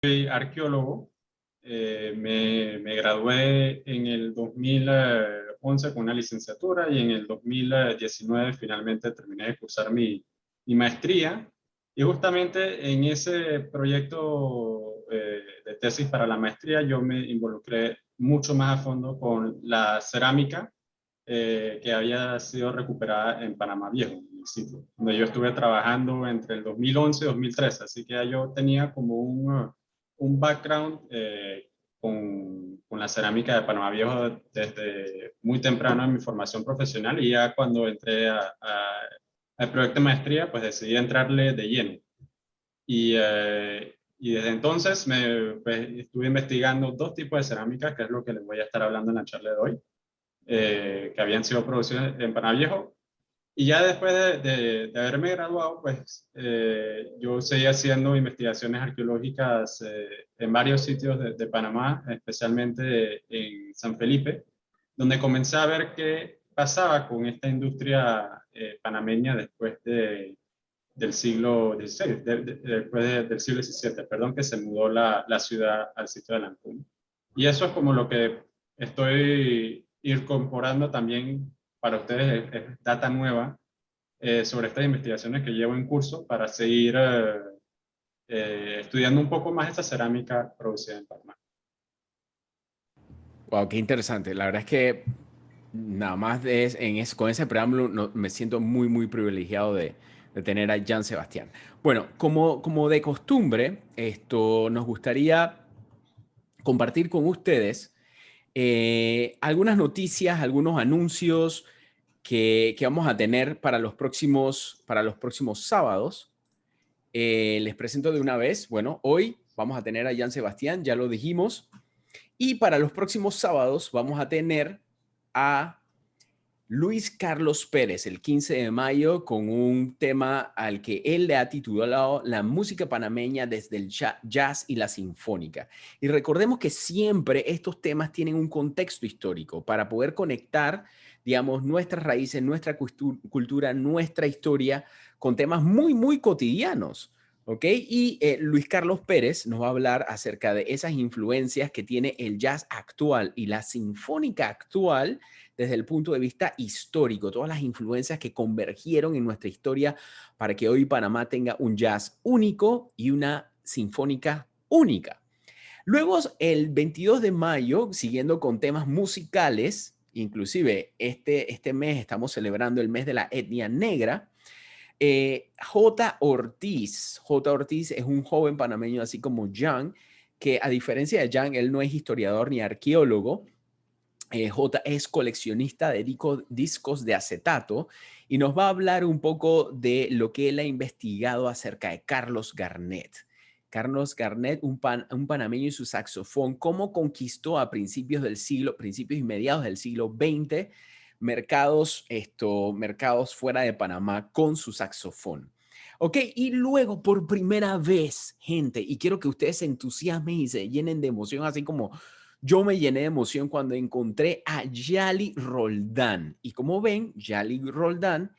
Soy arqueólogo. Me gradué en el 2011 con una licenciatura y en el 2019 finalmente terminé de cursar mi maestría. Y justamente en ese proyecto de tesis para la maestría yo me involucré mucho más a fondo con la cerámica que había sido recuperada en Panamá Viejo, en el sitio, donde yo estuve trabajando entre el 2011 y 2013. Así que ya yo tenía como un background con la cerámica de Panamá Viejo desde muy temprano en mi formación profesional, y ya cuando entré al proyecto de maestría, pues decidí entrarle de lleno. Y desde entonces pues, estuve investigando dos tipos de cerámica, que es lo que les voy a estar hablando en la charla de hoy, que habían sido producidas en Panamá Viejo. Y ya después de haberme graduado, pues yo seguí haciendo investigaciones arqueológicas en varios sitios de Panamá, especialmente en San Felipe, donde comencé a ver qué pasaba con esta industria panameña después del siglo XVI, del siglo XVII, perdón, que se mudó la ciudad al sitio de Lancún. Y eso es como lo que estoy incorporando también para ustedes, es data nueva sobre estas investigaciones que llevo en curso para seguir estudiando un poco más esta cerámica producida en Panamá. Wow, qué interesante. La verdad es que nada más con ese preámbulo me siento muy, muy privilegiado de tener a Jan Sebastián. Bueno, como de costumbre, nos gustaría compartir con ustedes algunas noticias, algunos anuncios que vamos a tener para los próximos sábados. Les presento de una vez, bueno, hoy vamos a tener a Jan Sebastián, ya lo dijimos, y para los próximos sábados vamos a tener a Luis Carlos Pérez el 15 de mayo con un tema al que él le ha titulado La música panameña desde el jazz y la sinfónica. Y recordemos que siempre estos temas tienen un contexto histórico para poder conectar, digamos, nuestras raíces, nuestra cultura, nuestra historia con temas muy, muy cotidianos. ¿Ok? Y Luis Carlos Pérez nos va a hablar acerca de esas influencias que tiene el jazz actual y la sinfónica actual desde el punto de vista histórico, todas las influencias que convergieron en nuestra historia para que hoy Panamá tenga un jazz único y una sinfónica única. Luego, el 22 de mayo, siguiendo con temas musicales, inclusive este mes estamos celebrando el mes de la etnia negra. J. Ortiz es un joven panameño, así como Jan, que a diferencia de Jan, él no es historiador ni arqueólogo. J es coleccionista de discos de acetato y nos va a hablar un poco de lo que él ha investigado acerca de Carlos Garnett. Carlos Garnett, un panameño y su saxofón, cómo conquistó a principios y mediados del siglo XX, mercados fuera de Panamá con su saxofón. Ok, y luego por primera vez, gente, y quiero que ustedes se entusiasmen y se llenen de emoción, así como yo me llené de emoción cuando encontré a Yali Roldán. Y como ven, Yali Roldán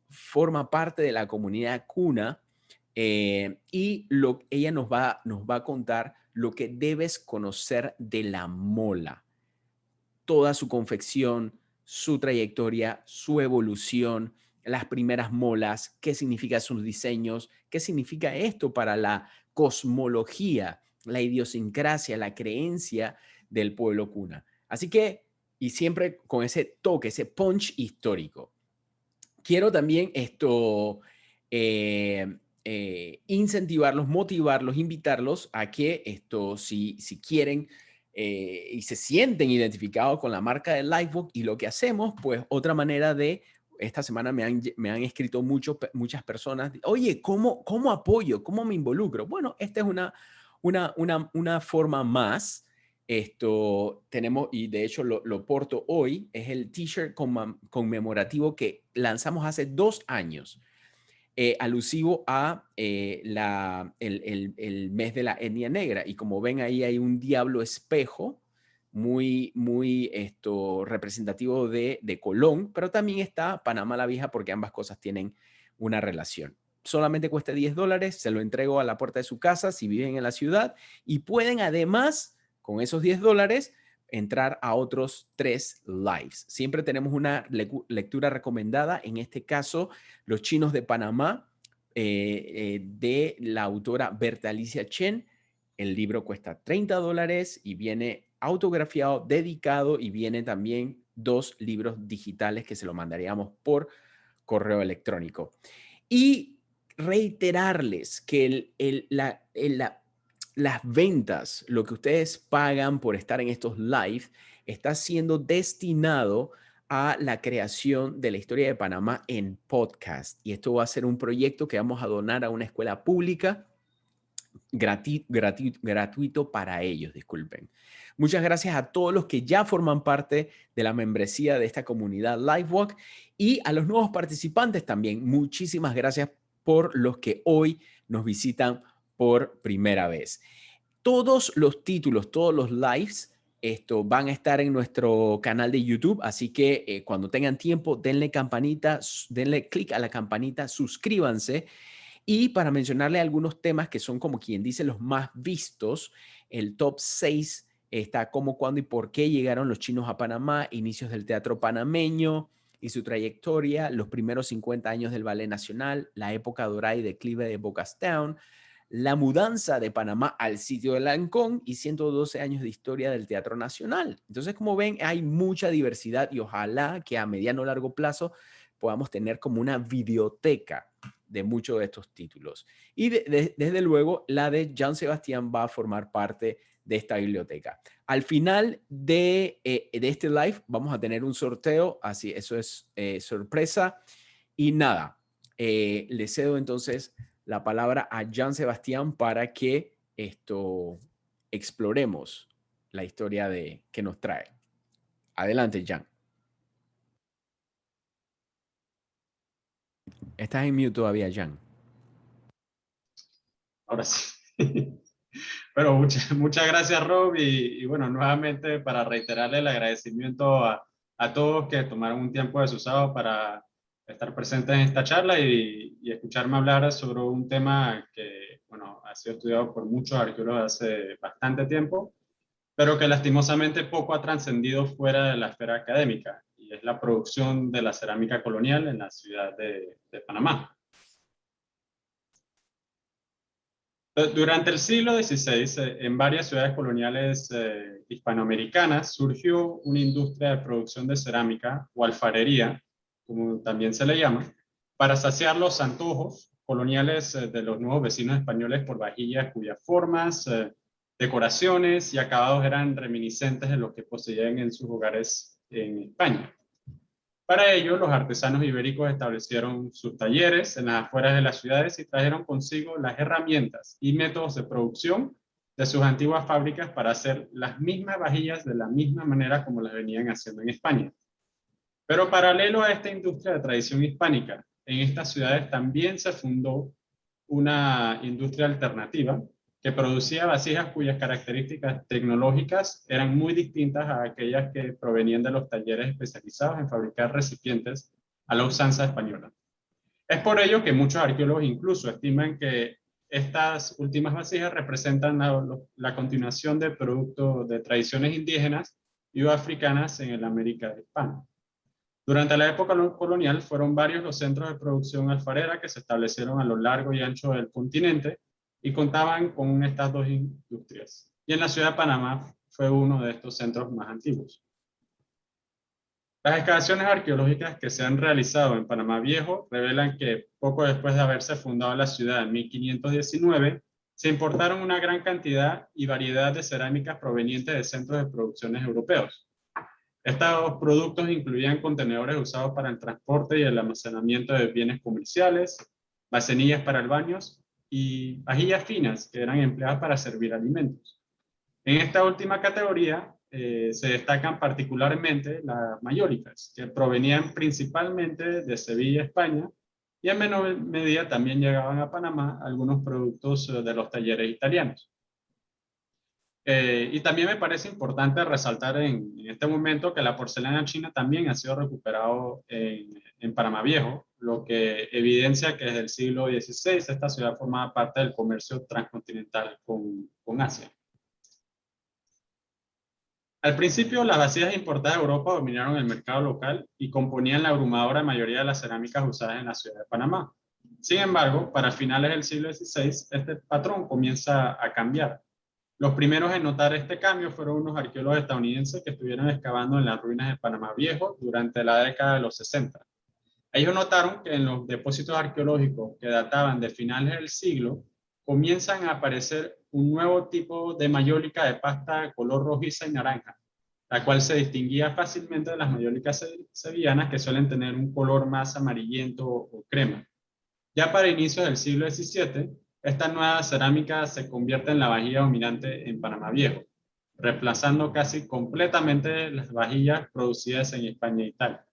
forma parte de la comunidad Cuna, y ella nos va a contar lo que debes conocer de la mola, toda su confección, su trayectoria, su evolución, las primeras molas, qué significa sus diseños, qué significa esto para la cosmología, la idiosincrasia, la creencia del pueblo Cuna. Así que, y siempre con ese toque, ese punch histórico. Quiero también incentivarlos, motivarlos, invitarlos a que si quieren y se sienten identificados con la marca de Livebook y lo que hacemos, pues otra manera esta semana me han escrito muchas personas, oye, ¿cómo apoyo? ¿Cómo me involucro? Bueno, esta es una forma más. Tenemos, y de hecho lo porto hoy, es el t-shirt conmemorativo que lanzamos hace 2 años, alusivo a el mes de la etnia negra. Y como ven ahí hay un diablo espejo muy, muy representativo de Colón, pero también está Panamá la Vieja porque ambas cosas tienen una relación. solamente cuesta $10, se lo entrego a la puerta de su casa si viven en la ciudad y pueden además, con esos $10, entrar a otros 3 lives. Siempre tenemos una lectura recomendada, en este caso, Los Chinos de Panamá, de la autora Berta Alicia Chen. El libro cuesta $30 y viene autografiado, dedicado, y viene también 2 libros digitales que se lo mandaríamos por correo electrónico. Y reiterarles que las ventas, lo que ustedes pagan por estar en estos live, está siendo destinado a la creación de la historia de Panamá en podcast. Y esto va a ser un proyecto que vamos a donar a una escuela pública gratuito para ellos, disculpen. Muchas gracias a todos los que ya forman parte de la membresía de esta comunidad LiveWalk y a los nuevos participantes también. Muchísimas gracias por los que hoy nos visitan por primera vez. Todos los títulos, todos los lives, van a estar en nuestro canal de YouTube, así que cuando tengan tiempo, denle campanita, denle clic a la campanita, suscríbanse. Y para mencionarle algunos temas que son, como quien dice, los más vistos, el top 6 está cómo, cuándo y por qué llegaron los chinos a Panamá, inicios del teatro panameño y su trayectoria, los primeros 50 años del Ballet Nacional, la época dorada y declive de Bocas Town, la mudanza de Panamá al sitio de Lancón y 112 años de historia del Teatro Nacional. Entonces, como ven, hay mucha diversidad y ojalá que a mediano o largo plazo podamos tener como una videoteca de muchos de estos títulos. Y desde luego, la de Jean Sebastián va a formar parte de esta biblioteca. Al final de este live vamos a tener un sorteo, así eso es sorpresa. Y nada, le cedo entonces la palabra a Jean Sebastián para que exploremos la historia que nos trae. Adelante, Jean. Estás en mute todavía, Jean. Ahora sí. Bueno, muchas gracias, Rob. Y bueno, nuevamente para reiterarle el agradecimiento a todos que tomaron un tiempo de su sábado para estar presentes en esta charla y escucharme hablar sobre un tema que, bueno, ha sido estudiado por muchos arqueólogos hace bastante tiempo, pero que lastimosamente poco ha trascendido fuera de la esfera académica, y es la producción de la cerámica colonial en la ciudad de Panamá. Durante el siglo XVI, en varias ciudades coloniales hispanoamericanas surgió una industria de producción de cerámica o alfarería, como también se le llama, para saciar los antojos coloniales de los nuevos vecinos españoles por vajillas cuyas formas, decoraciones y acabados eran reminiscentes de los que poseían en sus hogares en España. Para ello, los artesanos ibéricos establecieron sus talleres en las afueras de las ciudades y trajeron consigo las herramientas y métodos de producción de sus antiguas fábricas para hacer las mismas vajillas de la misma manera como las venían haciendo en España. Pero paralelo a esta industria de tradición hispánica, en estas ciudades también se fundó una industria alternativa que producía vasijas cuyas características tecnológicas eran muy distintas a aquellas que provenían de los talleres especializados en fabricar recipientes a la usanza española. Es por ello que muchos arqueólogos incluso estiman que estas últimas vasijas representan la continuación de productos de tradiciones indígenas y africanas en el América hispana. Durante la época colonial fueron varios los centros de producción alfarera que se establecieron a lo largo y ancho del continente y contaban con estas dos industrias. Y en la ciudad de Panamá fue uno de estos centros más antiguos. Las excavaciones arqueológicas que se han realizado en Panamá Viejo revelan que poco después de haberse fundado la ciudad en 1519, se importaron una gran cantidad y variedad de cerámicas provenientes de centros de producciones europeos. Estos productos incluían contenedores usados para el transporte y el almacenamiento de bienes comerciales, vasenillas para el baño y vajillas finas que eran empleadas para servir alimentos. En esta última categoría se destacan particularmente las mayólicas, que provenían principalmente de Sevilla, España, y en menor medida también llegaban a Panamá algunos productos de los talleres italianos. Y también me parece importante resaltar en este momento que la porcelana china también ha sido recuperado en Panamá Viejo, lo que evidencia que desde el siglo XVI esta ciudad formaba parte del comercio transcontinental con Asia. Al principio, las vasijas importadas de Europa dominaron el mercado local y componían la abrumadora mayoría de las cerámicas usadas en la ciudad de Panamá. Sin embargo, para finales del siglo XVI, este patrón comienza a cambiar. Los primeros en notar este cambio fueron unos arqueólogos estadounidenses que estuvieron excavando en las ruinas de Panamá Viejo durante la década de los 60. Ellos notaron que en los depósitos arqueológicos que databan de finales del siglo, comienzan a aparecer un nuevo tipo de mayólica de pasta de color rojiza y naranja, la cual se distinguía fácilmente de las mayólicas sevillanas que suelen tener un color más amarillento o crema. Ya para inicios del siglo XVII, esta nueva cerámica se convierte en la vajilla dominante en Panamá Viejo, reemplazando casi completamente las vajillas producidas en España e Italia.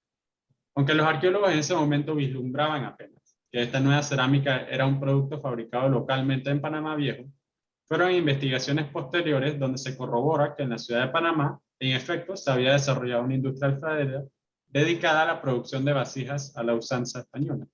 Aunque los arqueólogos en ese momento vislumbraban apenas que esta nueva cerámica era un producto fabricado localmente en Panamá Viejo, fueron investigaciones posteriores donde se corrobora que en la ciudad de Panamá, en efecto, se había desarrollado una industria alfarera dedicada a la producción de vasijas a la usanza española.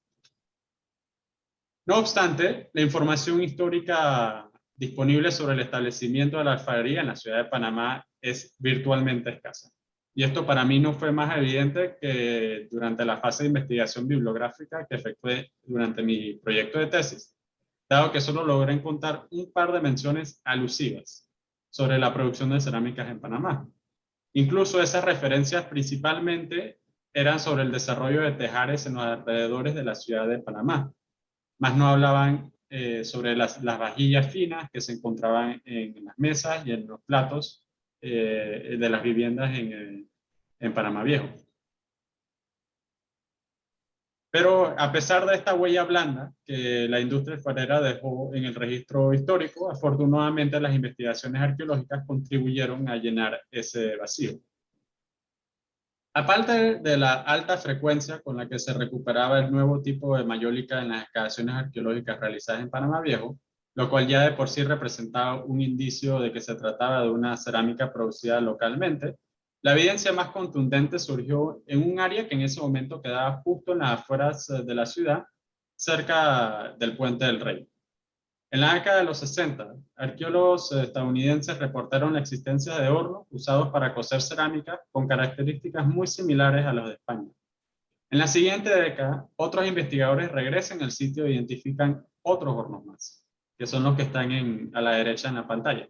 No obstante, la información histórica disponible sobre el establecimiento de la alfarería en la ciudad de Panamá es virtualmente escasa. Y esto para mí no fue más evidente que durante la fase de investigación bibliográfica que efectué durante mi proyecto de tesis, dado que solo logré encontrar un par de menciones alusivas sobre la producción de cerámicas en Panamá. Incluso esas referencias principalmente eran sobre el desarrollo de tejares en los alrededores de la ciudad de Panamá, más no hablaban sobre las vajillas finas que se encontraban en las mesas y en los platos de las viviendas en Panamá Viejo. Pero a pesar de esta huella blanda que la industria alfarera dejó en el registro histórico, afortunadamente las investigaciones arqueológicas contribuyeron a llenar ese vacío. Aparte de la alta frecuencia con la que se recuperaba el nuevo tipo de mayólica en las excavaciones arqueológicas realizadas en Panamá Viejo, lo cual ya de por sí representaba un indicio de que se trataba de una cerámica producida localmente, la evidencia más contundente surgió en un área que en ese momento quedaba justo en las afueras de la ciudad, cerca del Puente del Rey. En la década de los 60, arqueólogos estadounidenses reportaron la existencia de hornos usados para cocer cerámica con características muy similares a las de España. En la siguiente década, otros investigadores regresan al sitio e identifican otros hornos más, que son los que están a la derecha en la pantalla.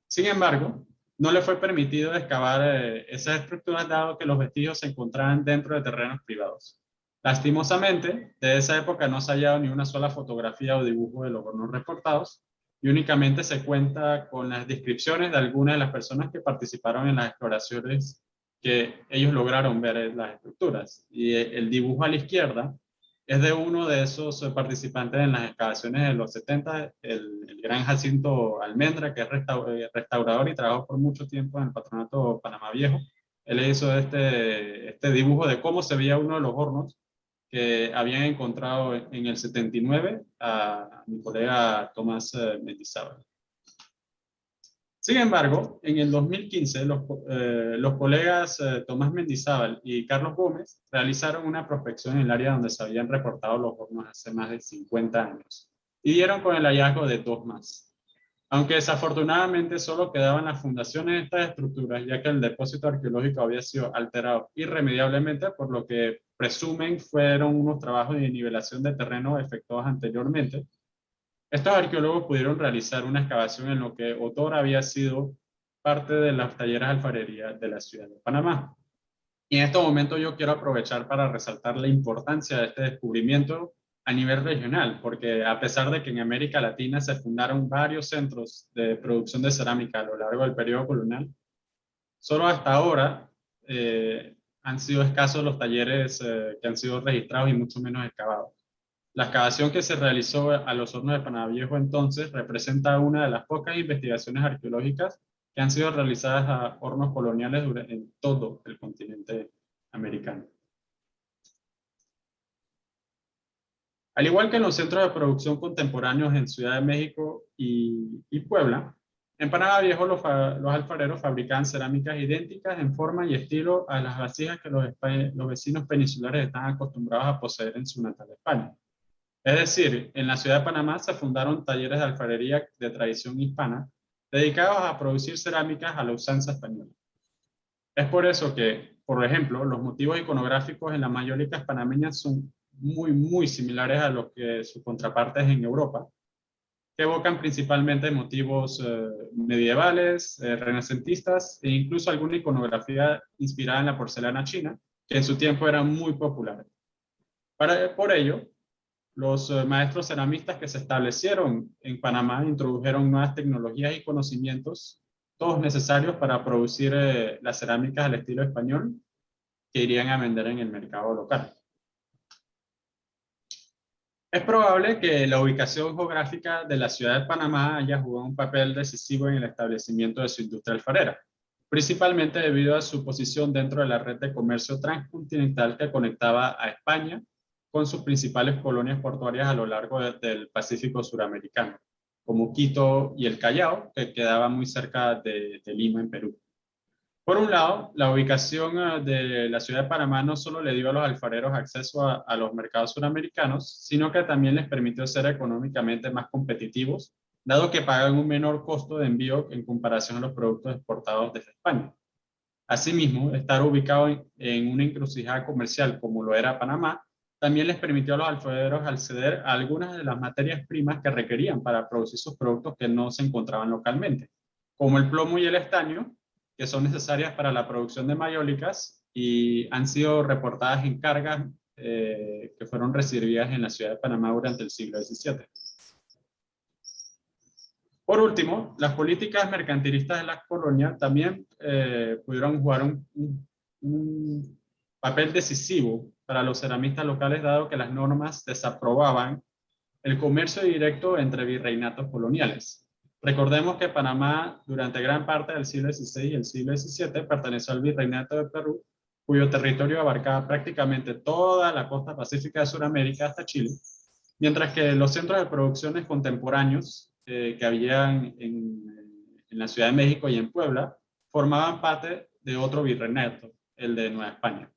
Sin embargo, no le fue permitido excavar esas estructuras dado que los vestigios se encontraban dentro de terrenos privados. Lastimosamente, de esa época no se ha hallado ni una sola fotografía o dibujo de los hornos reportados y únicamente se cuenta con las descripciones de algunas de las personas que participaron en las exploraciones que ellos lograron ver en las estructuras. Y el dibujo a la izquierda es de uno de esos participantes en las excavaciones de los 70, el gran Jacinto Almendra, que es restaurador y trabajó por mucho tiempo en el Patronato Panamá Viejo. Él hizo este dibujo de cómo se veía uno de los hornos que habían encontrado en el 79 a mi colega Tomás Mendizábal. Sin embargo, en el 2015, los colegas Tomás Mendizábal y Carlos Gómez realizaron una prospección en el área donde se habían reportado los hornos hace más de 50 años y dieron con el hallazgo de dos más. Aunque desafortunadamente solo quedaban las fundaciones de estas estructuras, ya que el depósito arqueológico había sido alterado irremediablemente, por lo que presumen fueron unos trabajos de nivelación de terreno efectuados anteriormente. Estos arqueólogos pudieron realizar una excavación en lo que otrora había sido parte de las talleres de alfarería de la ciudad de Panamá. Y en este momento yo quiero aprovechar para resaltar la importancia de este descubrimiento a nivel regional, porque a pesar de que en América Latina se fundaron varios centros de producción de cerámica a lo largo del periodo colonial, solo hasta ahora han sido escasos los talleres que han sido registrados y mucho menos excavados. La excavación que se realizó a los hornos de Panamá Viejo entonces representa una de las pocas investigaciones arqueológicas que han sido realizadas a hornos coloniales en todo el continente americano. Al igual que en los centros de producción contemporáneos en Ciudad de México y Puebla, En Panamá Viejo, los alfareros fabricaban cerámicas idénticas en forma y estilo a las vasijas que los vecinos peninsulares están acostumbrados a poseer en su natal España. Es decir, en la ciudad de Panamá se fundaron talleres de alfarería de tradición hispana dedicados a producir cerámicas a la usanza española. Es por eso que, por ejemplo, los motivos iconográficos en las mayólicas panameñas son muy similares a los que sus contrapartes en Europa, que evocan principalmente motivos medievales, renacentistas e incluso alguna iconografía inspirada en la porcelana china, que en su tiempo era muy popular. Por ello, los maestros ceramistas que se establecieron en Panamá introdujeron nuevas tecnologías y conocimientos, todos necesarios para producir las cerámicas al estilo español que irían a vender en el mercado local. Es probable que la ubicación geográfica de la ciudad de Panamá haya jugado un papel decisivo en el establecimiento de su industria alfarera, principalmente debido a su posición dentro de la red de comercio transcontinental que conectaba a España con sus principales colonias portuarias a lo largo del Pacífico suramericano, como Quito y el Callao, que quedaba muy cerca de Lima, en Perú. Por un lado, la ubicación de la ciudad de Panamá no solo le dio a los alfareros acceso a los mercados suramericanos, sino que también les permitió ser económicamente más competitivos, dado que pagan un menor costo de envío en comparación a los productos exportados desde España. Asimismo, estar ubicado en una encrucijada comercial como lo era Panamá, también les permitió a los alfareros acceder a algunas de las materias primas que requerían para producir sus productos que no se encontraban localmente, como el plomo y el estaño, que son necesarias para la producción de mayólicas y han sido reportadas en cargas que fueron recibidas en la ciudad de Panamá durante el siglo XVII. Por último, las políticas mercantilistas de las colonias también pudieron jugar un papel decisivo para los ceramistas locales, dado que las normas desaprobaban el comercio directo entre virreinatos coloniales. Recordemos que Panamá, durante gran parte del siglo XVI y el siglo XVII, perteneció al virreinato de Perú, cuyo territorio abarcaba prácticamente toda la costa pacífica de Sudamérica hasta Chile, mientras que los centros de producciones contemporáneos que habían en la Ciudad de México y en Puebla formaban parte de otro virreinato, el de Nueva España.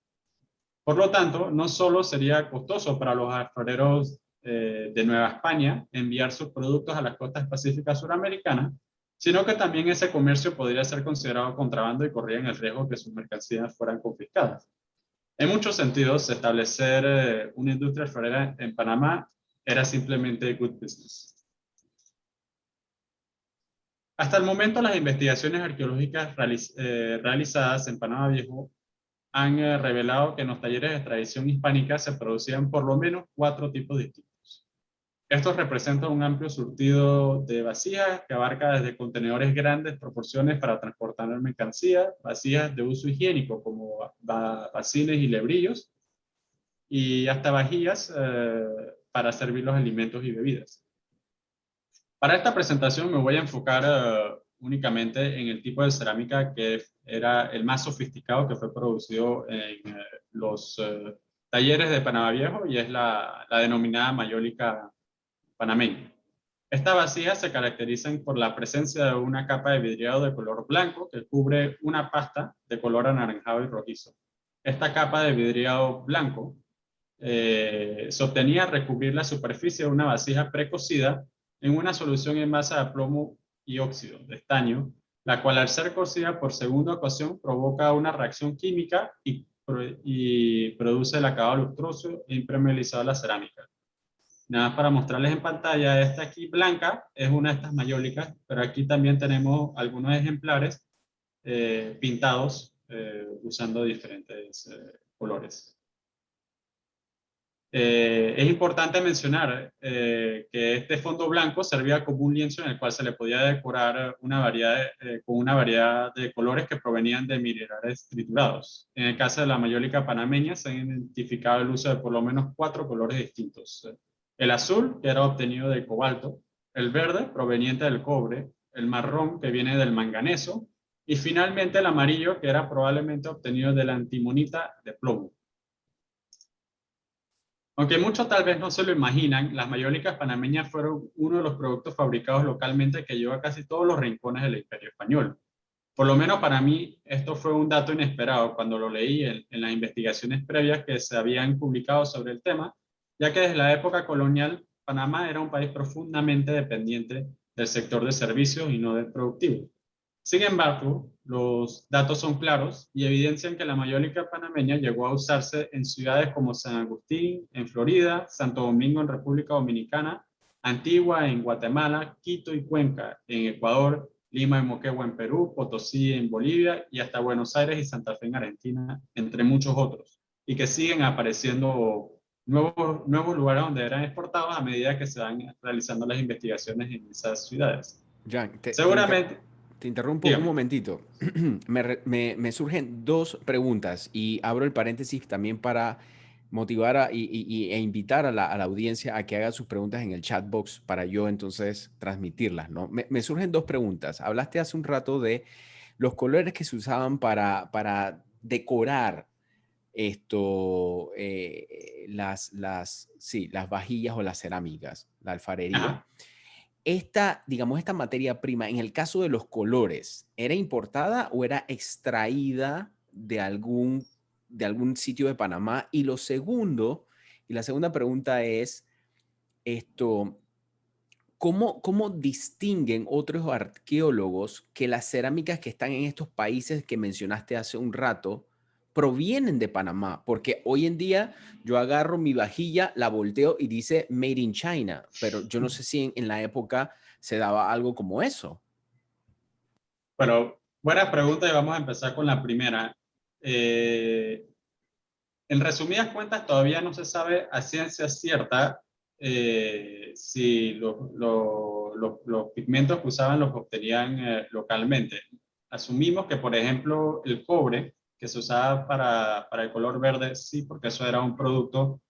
Por lo tanto, no solo sería costoso para los alfareros de Nueva España enviar sus productos a las costas pacíficas suramericanas, sino que también ese comercio podría ser considerado contrabando y corrían el riesgo de que sus mercancías fueran confiscadas. En muchos sentidos, establecer una industria alfarera en Panamá era simplemente good business. Hasta el momento, las investigaciones arqueológicas realizadas en Panamá Viejo han revelado que en los talleres de tradición hispánica se producían por lo menos 4 tipos distintos. Estos representan un amplio surtido de vasijas que abarca desde contenedores grandes proporciones para transportar mercancía, vasijas de uso higiénico como bacines y lebrillos, y hasta vajillas para servir los alimentos y bebidas. Para esta presentación me voy a enfocar únicamente en el tipo de cerámica que era el más sofisticado que fue producido en los talleres de Panamá Viejo, y es la denominada mayólica panameña. Estas vasijas se caracterizan por la presencia de una capa de vidriado de color blanco que cubre una pasta de color anaranjado y rojizo. Esta capa de vidriado blanco se obtenía al recubrir la superficie de una vasija precocida en una solución en masa de plomo y óxido de estaño, la cual al ser cocida por segunda ocasión provoca una reacción química y produce el acabado lustroso e impermeabilizado de la cerámica. Nada más para mostrarles en pantalla, esta aquí blanca es una de estas mayólicas, pero aquí también tenemos algunos ejemplares pintados usando diferentes colores. Es importante mencionar que este fondo blanco servía como un lienzo en el cual se le podía decorar con una variedad de colores que provenían de minerales triturados. En el caso de la mayólica panameña se ha identificado el uso de por lo menos 4 colores distintos. El azul, que era obtenido de cobalto, el verde, proveniente del cobre, el marrón, que viene del manganeso, y finalmente el amarillo, que era probablemente obtenido de la antimonita de plomo. Aunque muchos tal vez no se lo imaginan, las mayólicas panameñas fueron uno de los productos fabricados localmente que llegó a casi todos los rincones del Imperio Español. Por lo menos para mí, esto fue un dato inesperado cuando lo leí en las investigaciones previas que se habían publicado sobre el tema, ya que desde la época colonial, Panamá era un país profundamente dependiente del sector de servicios y no del productivo. Sin embargo, los datos son claros y evidencian que la mayólica panameña llegó a usarse en ciudades como San Agustín, en Florida, Santo Domingo, en República Dominicana, Antigua, en Guatemala, Quito y Cuenca, en Ecuador, Lima y Moquegua, en Perú, Potosí, en Bolivia y hasta Buenos Aires y Santa Fe, en Argentina, entre muchos otros. Y que siguen apareciendo nuevos lugares donde eran exportados a medida que se van realizando las investigaciones en esas ciudades. Jan, Seguramente, te interrumpo un dígame. momentito. Me surgen dos preguntas y abro el paréntesis también para motivar e invitar a la audiencia a que haga sus preguntas en el chat box para yo entonces transmitirlas, ¿no? Me surgen dos preguntas. Hablaste hace un rato de los colores que se usaban para decorar sí, las vajillas o las cerámicas, la alfarería. Ajá. Digamos, esta materia prima, en el caso de los colores, ¿era importada o era extraída de algún sitio de Panamá? Y la segunda pregunta es, esto, ¿cómo distinguen otros arqueólogos que las cerámicas que están en estos países que mencionaste hace un rato provienen de Panamá? Porque hoy en día yo agarro mi vajilla, la volteo y dice Made in China, pero yo no sé si en la época se daba algo como eso. Bueno, buena pregunta y vamos a empezar con la primera. Eh, en resumidas cuentas, todavía no se sabe a ciencia cierta si los pigmentos que usaban los obtenían localmente. Asumimos que, por ejemplo, el cobre que se usaba para el color verde, sí, porque eso era un producto,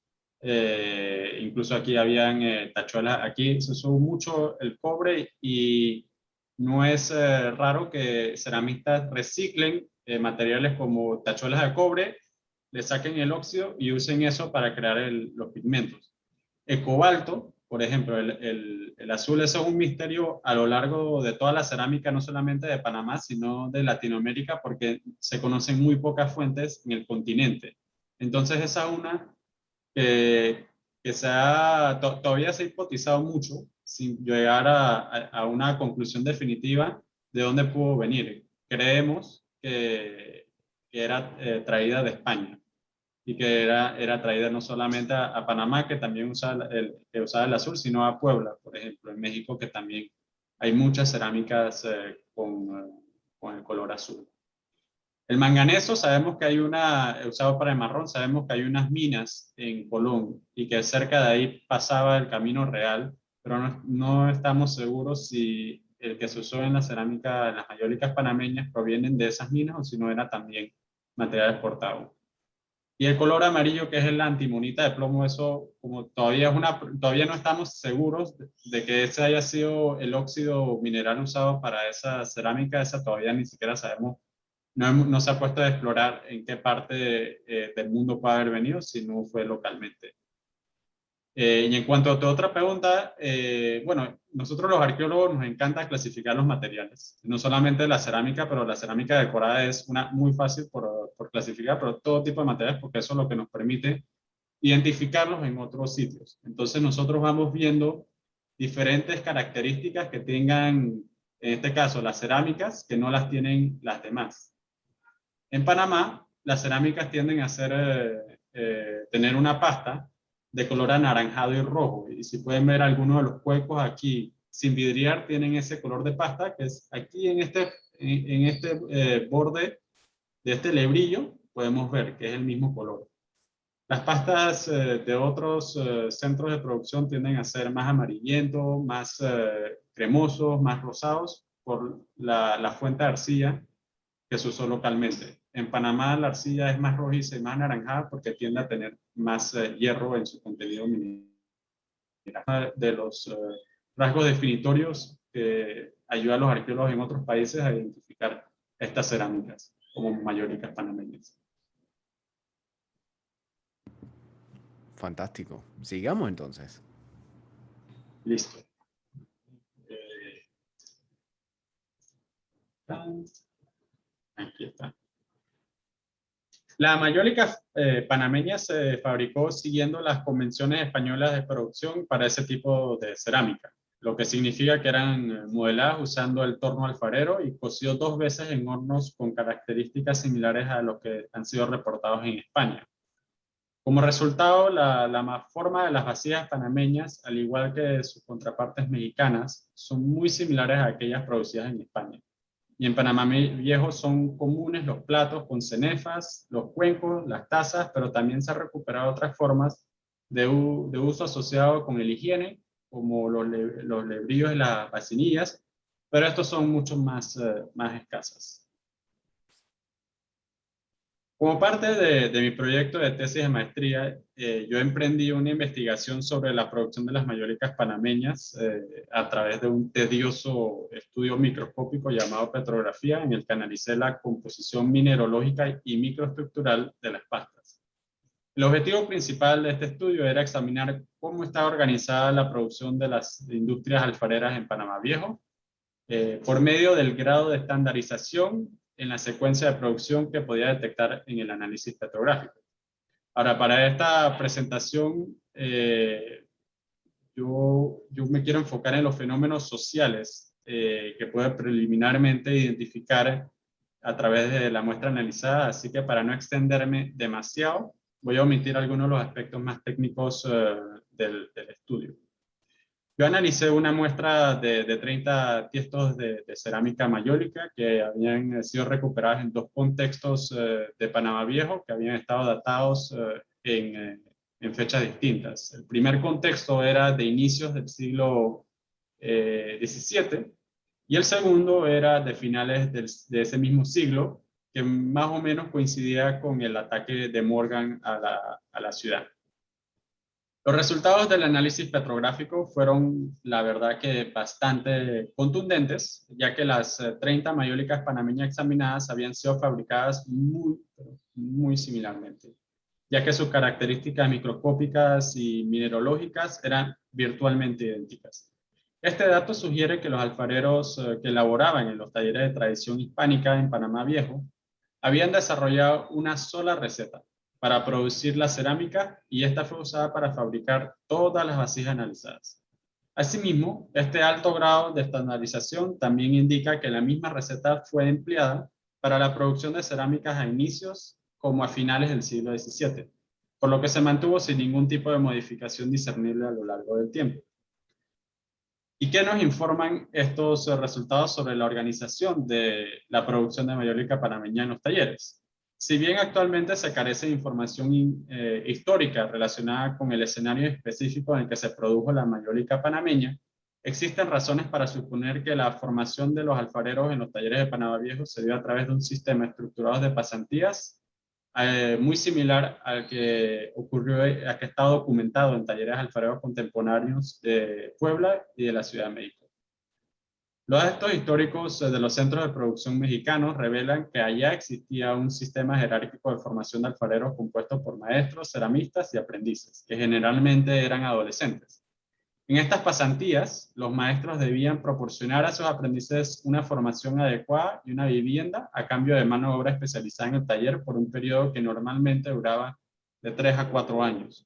incluso aquí habían tachuelas, aquí se usó mucho el cobre y no es raro que ceramistas reciclen materiales como tachuelas de cobre, le saquen el óxido y usen eso para crear los pigmentos. El cobalto, por ejemplo, el azul, eso es un misterio a lo largo de toda la cerámica, no solamente de Panamá, sino de Latinoamérica, porque se conocen muy pocas fuentes en el continente. Entonces, esa es una que, todavía se ha hipotizado mucho sin llegar a una conclusión definitiva de dónde pudo venir. Creemos que era traída de España y que era traída no solamente a Panamá, que también que usaba el azul, sino a Puebla, por ejemplo, en México, que también hay muchas cerámicas con el color azul. El manganeso, sabemos que hay usado para el marrón, sabemos que hay unas minas en Colón y que cerca de ahí pasaba el camino real, pero no estamos seguros si el que se usó en la cerámica, en las mayólicas panameñas, provienen de esas minas o si no era también material exportado. Y el color amarillo, que es la antimonita de plomo, eso como todavía no estamos seguros de que ese haya sido el óxido mineral usado para esa cerámica, esa todavía ni siquiera sabemos, no se ha puesto a explorar en qué parte del mundo puede haber venido, si no fue localmente. Y en cuanto a tu otra pregunta, bueno, nosotros los arqueólogos nos encanta clasificar los materiales, no solamente la cerámica, pero la cerámica decorada es una muy fácil por clasificar, pero todo tipo de materiales, porque eso es lo que nos permite identificarlos en otros sitios. Entonces nosotros vamos viendo diferentes características que tengan, en este caso, las cerámicas, que no las tienen las demás. En Panamá, las cerámicas tienden a tener una pasta de color anaranjado y rojo. Y si pueden ver algunos de los huecos aquí sin vidriar, tienen ese color de pasta, que es aquí en este borde de este lebrillo, podemos ver que es el mismo color. Las pastas de otros centros de producción tienden a ser más amarillentos, más cremosos, más rosados por la fuente de arcilla que se usó localmente. En Panamá la arcilla es más rojiza y más anaranjada porque tiende a tener más hierro en su contenido mineral. De los rasgos definitorios que ayudan a los arqueólogos en otros países a identificar estas cerámicas como mayólicas panameñas. fantástico. Sigamos entonces. Listo. Aquí está. La mayólica panameña se fabricó siguiendo las convenciones españolas de producción para ese tipo de cerámica, lo que significa que eran modeladas usando el torno alfarero y cocido 2 veces en hornos con características similares a los que han sido reportados en España. Como resultado, la forma de las vasijas panameñas, al igual que sus contrapartes mexicanas, son muy similares a aquellas producidas en España. Y en Panamá Viejo son comunes los platos con cenefas, los cuencos, las tazas, pero también se han recuperado otras formas de uso asociado con el higiene, como los lebrillos y las vacinillas, pero estos son mucho más escasas. Como parte de mi proyecto de tesis de maestría, yo emprendí una investigación sobre la producción de las mayólicas panameñas a través de un tedioso estudio microscópico llamado petrografía, en el que analicé la composición mineralógica y microestructural de las pastas. El objetivo principal de este estudio era examinar cómo está organizada la producción de las industrias alfareras en Panamá Viejo, por medio del grado de estandarización en la secuencia de producción que podía detectar en el análisis petrográfico. Ahora, para esta presentación, yo me quiero enfocar en los fenómenos sociales que puedo preliminarmente identificar a través de la muestra analizada, así que para no extenderme demasiado, voy a omitir algunos de los aspectos más técnicos del estudio. Yo analicé una muestra de 30 tiestos de cerámica mayólica que habían sido recuperadas en 2 contextos de Panamá Viejo que habían estado datados en fechas distintas. El primer contexto era de inicios del siglo XVII y el segundo era de finales de ese mismo siglo, que más o menos coincidía con el ataque de Morgan a la ciudad. Los resultados del análisis petrográfico fueron, la verdad, que bastante contundentes, ya que las 30 mayólicas panameñas examinadas habían sido fabricadas muy similarmente, ya que sus características microscópicas y mineralógicas eran virtualmente idénticas. Este dato sugiere que los alfareros que elaboraban en los talleres de tradición hispánica en Panamá Viejo habían desarrollado una sola receta para producir la cerámica y esta fue usada para fabricar todas las vasijas analizadas. Asimismo, este alto grado de estandarización también indica que la misma receta fue empleada para la producción de cerámicas a inicios como a finales del siglo XVII, por lo que se mantuvo sin ningún tipo de modificación discernible a lo largo del tiempo. ¿Y qué nos informan estos resultados sobre la organización de la producción de mayólica panameña en los talleres? Si bien actualmente se carece de información histórica relacionada con el escenario específico en el que se produjo la mayólica panameña, existen razones para suponer que la formación de los alfareros en los talleres de Panamá Viejo se dio a través de un sistema estructurado de pasantías muy similar al que ocurrió, a que está documentado en talleres alfareros contemporáneos de Puebla y de la Ciudad de México. Los datos históricos de los centros de producción mexicanos revelan que allá existía un sistema jerárquico de formación de alfareros compuesto por maestros, ceramistas y aprendices, que generalmente eran adolescentes. En estas pasantías, los maestros debían proporcionar a sus aprendices una formación adecuada y una vivienda a cambio de mano de obra especializada en el taller por un periodo que normalmente duraba de 3 a 4 años.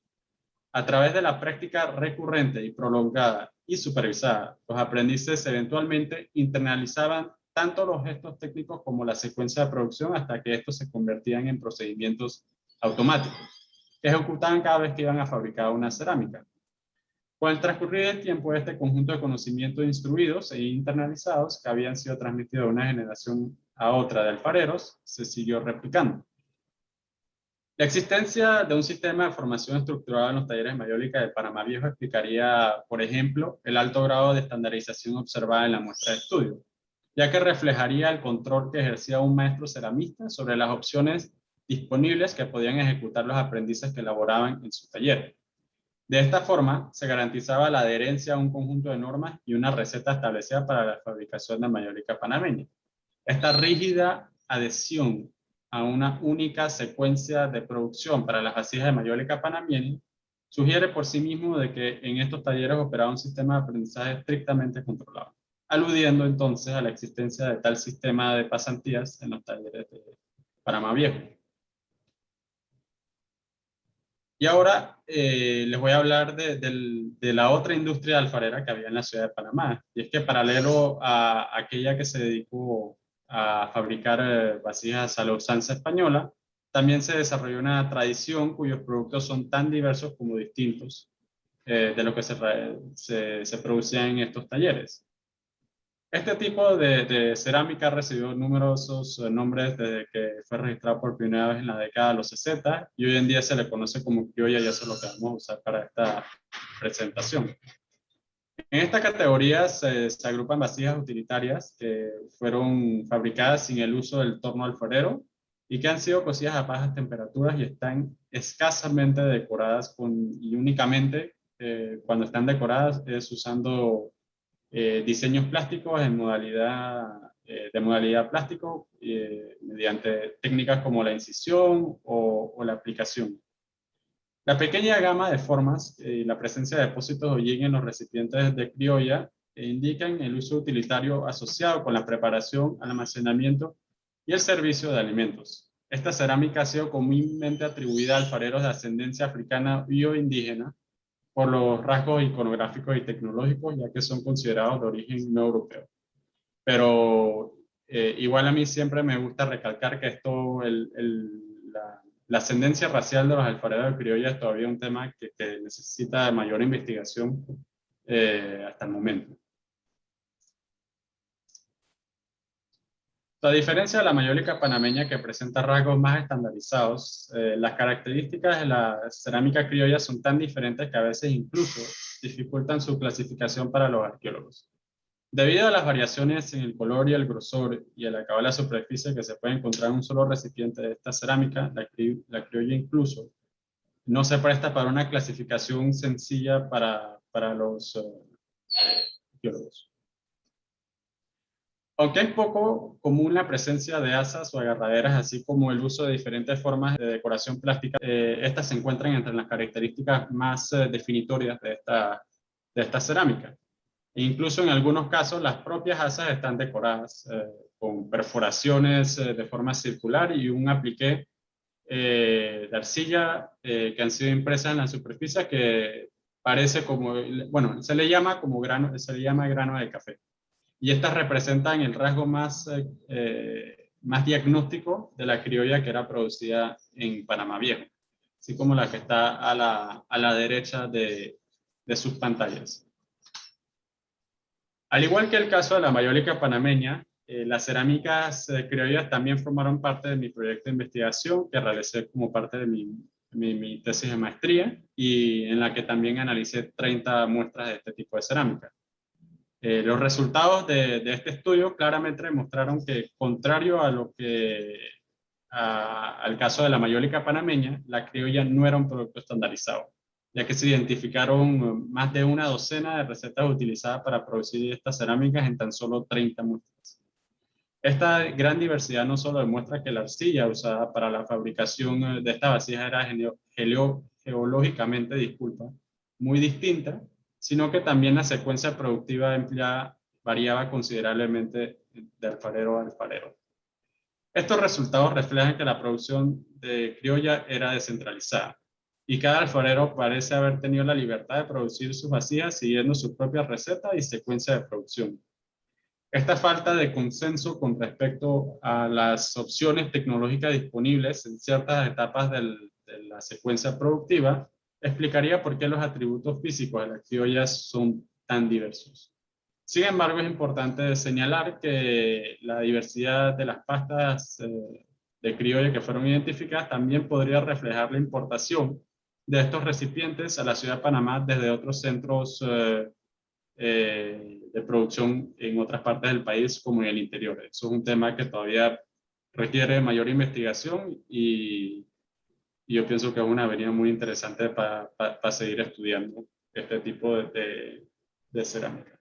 A través de la práctica recurrente y prolongada y supervisada, los aprendices eventualmente internalizaban tanto los gestos técnicos como la secuencia de producción hasta que estos se convertían en procedimientos automáticos, que ejecutaban cada vez que iban a fabricar una cerámica. Con el transcurrir del tiempo, este conjunto de conocimientos instruidos e internalizados que habían sido transmitidos de una generación a otra de alfareros se siguió replicando. La existencia de un sistema de formación estructurado en los talleres de mayólica de Panamá Viejo explicaría, por ejemplo, el alto grado de estandarización observada en la muestra de estudio, ya que reflejaría el control que ejercía un maestro ceramista sobre las opciones disponibles que podían ejecutar los aprendices que elaboraban en su taller. De esta forma, se garantizaba la adherencia a un conjunto de normas y una receta establecida para la fabricación de mayólica panameña. Esta rígida adhesión a una única secuencia de producción para las vasijas de mayólica panameña sugiere por sí mismo de que en estos talleres operaba un sistema de aprendizaje estrictamente controlado, aludiendo entonces a la existencia de tal sistema de pasantías en los talleres de Panamá Viejo. Y ahora les voy a hablar de la otra industria alfarera que había en la ciudad de Panamá. Y es que paralelo a aquella que se dedicó a fabricar vasijas a la usanza española, también se desarrolló una tradición cuyos productos son tan diversos como distintos de lo que se producía en estos talleres. Este tipo de cerámica recibió numerosos nombres desde que fue registrado por primera vez en la década de los 60 y hoy en día se le conoce como criolla y eso es lo que vamos a usar para esta presentación. En esta categoría se agrupan vasijas utilitarias que fueron fabricadas sin el uso del torno alfarero y que han sido cocidas a bajas temperaturas y están escasamente decoradas y únicamente cuando están decoradas es usando diseños plásticos de modalidad plástico mediante técnicas como la incisión o la aplicación. La pequeña gama de formas y la presencia de depósitos de hollín en los recipientes de criolla indican el uso utilitario asociado con la preparación, almacenamiento y el servicio de alimentos. Esta cerámica ha sido comúnmente atribuida a alfareros de ascendencia africana y o indígena por los rasgos iconográficos y tecnológicos, ya que son considerados de origen no europeo. Pero igual a mí siempre me gusta recalcar que la ascendencia racial de los alfareros de criolla es todavía un tema que necesita de mayor investigación hasta el momento. A diferencia de la mayólica panameña que presenta rasgos más estandarizados, las características de la cerámica criolla son tan diferentes que a veces incluso dificultan su clasificación para los arqueólogos. Debido a las variaciones en el color y el grosor y el acabado de la superficie que se puede encontrar en un solo recipiente de esta cerámica, la criolla incluso no se presta para una clasificación sencilla para los arqueólogos. Aunque es poco común la presencia de asas o agarraderas, así como el uso de diferentes formas de decoración plástica, estas se encuentran entre las características más definitorias de esta cerámica. E incluso en algunos casos las propias asas están decoradas con perforaciones de forma circular y un apliqué de arcilla que han sido impresas en la superficie que parece como, bueno, se le llama grano de café. Y estas representan el rasgo más diagnóstico de la criolla que era producida en Panamá Viejo, así como la que está a la derecha de sus pantallas. Al igual que el caso de la mayólica panameña, las cerámicas criollas también formaron parte de mi proyecto de investigación que realicé como parte de mi tesis de maestría y en la que también analicé 30 muestras de este tipo de cerámica. Los resultados de este estudio claramente demostraron que, contrario al caso de la mayólica panameña, la criolla no era un producto estandarizado, ya que se identificaron más de una docena de recetas utilizadas para producir estas cerámicas en tan solo 30 muestras. Esta gran diversidad no solo demuestra que la arcilla usada para la fabricación de esta vasija era geológicamente, muy distinta, sino que también la secuencia productiva empleada variaba considerablemente de alfarero a alfarero. Estos resultados reflejan que la producción de criolla era descentralizada y cada alfarero parece haber tenido la libertad de producir sus vasijas siguiendo su propia receta y secuencia de producción. Esta falta de consenso con respecto a las opciones tecnológicas disponibles en ciertas etapas de la secuencia productiva explicaría por qué los atributos físicos de las criollas son tan diversos. Sin embargo, es importante señalar que la diversidad de las pastas de criolla que fueron identificadas también podría reflejar la importación de estos recipientes a la ciudad de Panamá desde otros centros de producción en otras partes del país como en el interior. Eso es un tema que todavía requiere mayor investigación y yo pienso que es una avenida muy interesante para seguir estudiando este tipo de cerámica.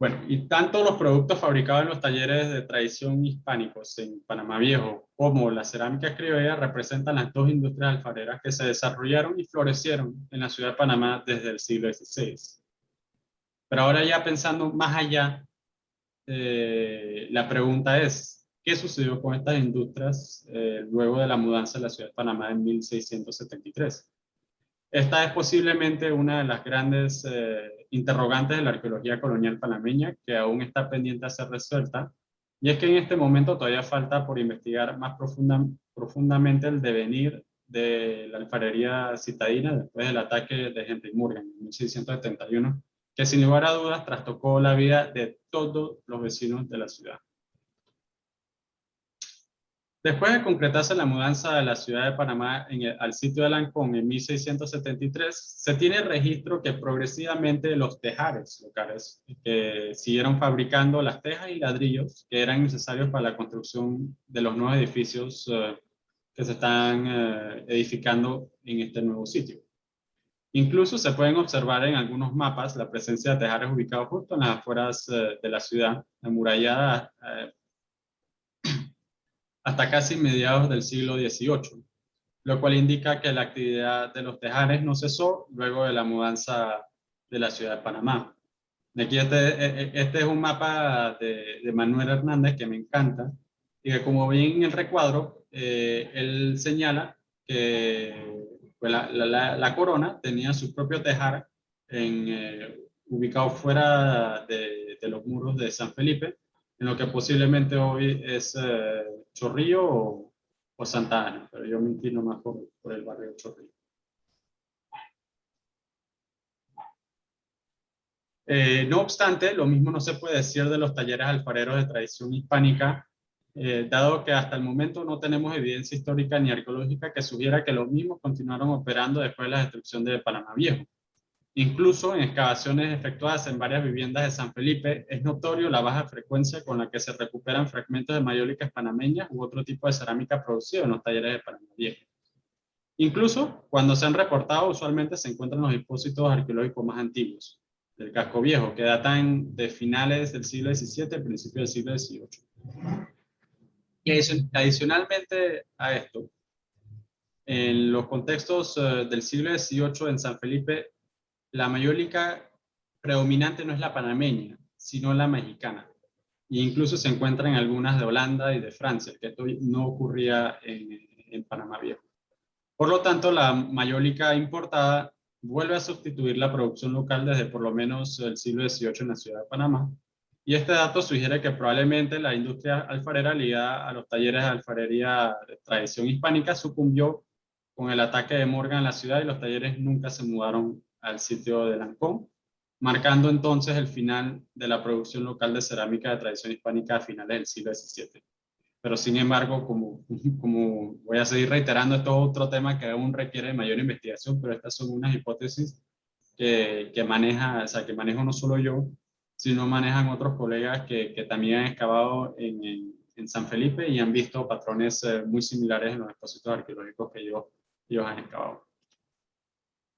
Bueno, y tanto los productos fabricados en los talleres de tradición hispánicos en Panamá Viejo como la cerámica criolla representan las dos industrias alfareras que se desarrollaron y florecieron en la ciudad de Panamá desde el siglo XVI. Pero ahora ya pensando más allá, la pregunta es, ¿qué sucedió con estas industrias luego de la mudanza de la ciudad de Panamá en 1673? Esta es posiblemente una de las grandes interrogantes de la arqueología colonial panameña que aún está pendiente a ser resuelta, y es que en este momento todavía falta por investigar más profundamente el devenir de la alfarería citadina después del ataque de Henry Morgan en 1671, que sin lugar a dudas trastocó la vida de todos los vecinos de la ciudad. Después de concretarse la mudanza de la ciudad de Panamá al sitio de Alarcón en 1673, se tiene registro que progresivamente los tejares locales que siguieron fabricando las tejas y ladrillos que eran necesarios para la construcción de los nuevos edificios que se están edificando en este nuevo sitio. Incluso se pueden observar en algunos mapas la presencia de tejares ubicados justo en las afueras de la ciudad, amurallada hasta casi mediados del siglo XVIII, lo cual indica que la actividad de los tejares no cesó luego de la mudanza de la ciudad de Panamá. Aquí este es un mapa de Manuel Hernández que me encanta y que, como ven en el recuadro, él señala que pues, la corona tenía su propio tejar ubicado fuera de los muros de San Felipe, en lo que posiblemente hoy es Chorrillo o Santa Ana, pero yo me inclino más por el barrio de Chorrillo. No obstante, lo mismo no se puede decir de los talleres alfareros de tradición hispánica, dado que hasta el momento no tenemos evidencia histórica ni arqueológica que sugiera que los mismos continuaron operando después de la destrucción de Panamá Viejo. Incluso en excavaciones efectuadas en varias viviendas de San Felipe, es notorio la baja frecuencia con la que se recuperan fragmentos de mayólicas panameñas u otro tipo de cerámica producido en los talleres de Panamá Viejo. Incluso cuando se han reportado, usualmente se encuentran los depósitos arqueológicos más antiguos del casco viejo, que datan de finales del siglo XVII, principios del siglo XVIII. Y adicionalmente a esto, en los contextos del siglo XVIII en San Felipe, la mayólica predominante no es la panameña, sino la mexicana. E incluso se encuentra en algunas de Holanda y de Francia, que esto no ocurría en Panamá Viejo. Por lo tanto, la mayólica importada vuelve a sustituir la producción local desde por lo menos el siglo XVIII en la ciudad de Panamá. Y este dato sugiere que probablemente la industria alfarera ligada a los talleres de alfarería de tradición hispánica sucumbió con el ataque de Morgan en la ciudad y los talleres nunca se mudaron al sitio de Lancón, marcando entonces el final de la producción local de cerámica de tradición hispánica a finales del siglo XVII. Pero sin embargo, como voy a seguir reiterando, esto es otro tema que aún requiere mayor investigación, pero estas son unas hipótesis que manejo no solo yo, sino manejan otros colegas que también han excavado en San Felipe y han visto patrones muy similares en los depósitos arqueológicos que ellos han excavado.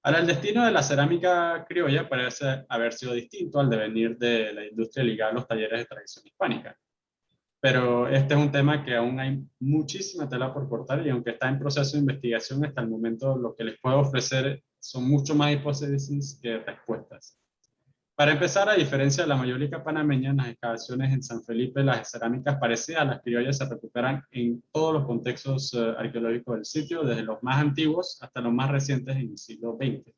Ahora, el destino de la cerámica criolla parece haber sido distinto al devenir de la industria ligada a los talleres de tradición hispánica. Pero este es un tema que aún hay muchísima tela por cortar y aunque está en proceso de investigación hasta el momento, lo que les puedo ofrecer son mucho más hipótesis que respuestas. Para empezar, a diferencia de la mayólica panameña, en las excavaciones en San Felipe, las cerámicas parecidas a las criollas se recuperan en todos los contextos arqueológicos del sitio, desde los más antiguos hasta los más recientes en el siglo XX.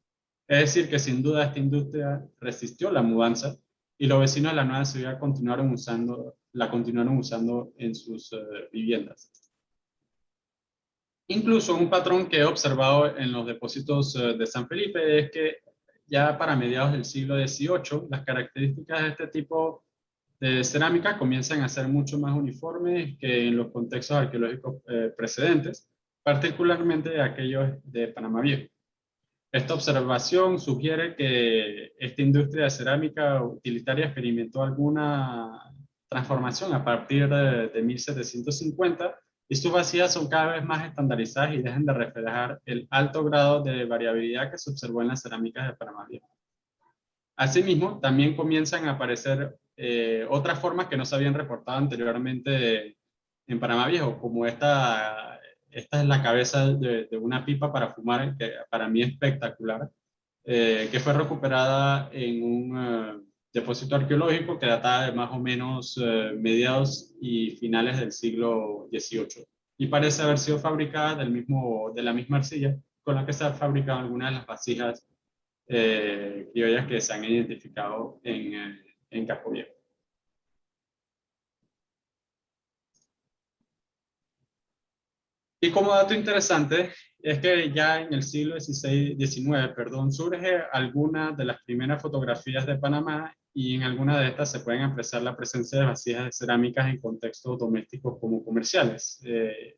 Es decir, que sin duda esta industria resistió la mudanza y los vecinos de la nueva ciudad la continuaron usando en sus viviendas. Incluso un patrón que he observado en los depósitos de San Felipe es que ya para mediados del siglo XVIII, las características de este tipo de cerámica comienzan a ser mucho más uniformes que en los contextos arqueológicos precedentes, particularmente aquellos de Panamá Viejo. Esta observación sugiere que esta industria de cerámica utilitaria experimentó alguna transformación a partir de 1750 y sus vacías son cada vez más estandarizadas y dejan de reflejar el alto grado de variabilidad que se observó en las cerámicas de Panamá Viejo. Asimismo, también comienzan a aparecer otras formas que no se habían reportado anteriormente en Panamá Viejo, como esta es la cabeza de una pipa para fumar, que para mí es espectacular, que fue recuperada en un depósito arqueológico que data de más o menos mediados y finales del siglo XVIII. Y parece haber sido fabricada de la misma arcilla con la que se han fabricado algunas de las vasijas criollas que se han identificado en Casco Viejo. Y como dato interesante, es que ya en el siglo XIX, perdón, surge algunas de las primeras fotografías de Panamá y en algunas de estas se pueden apreciar la presencia de vasijas de cerámicas en contextos domésticos como comerciales.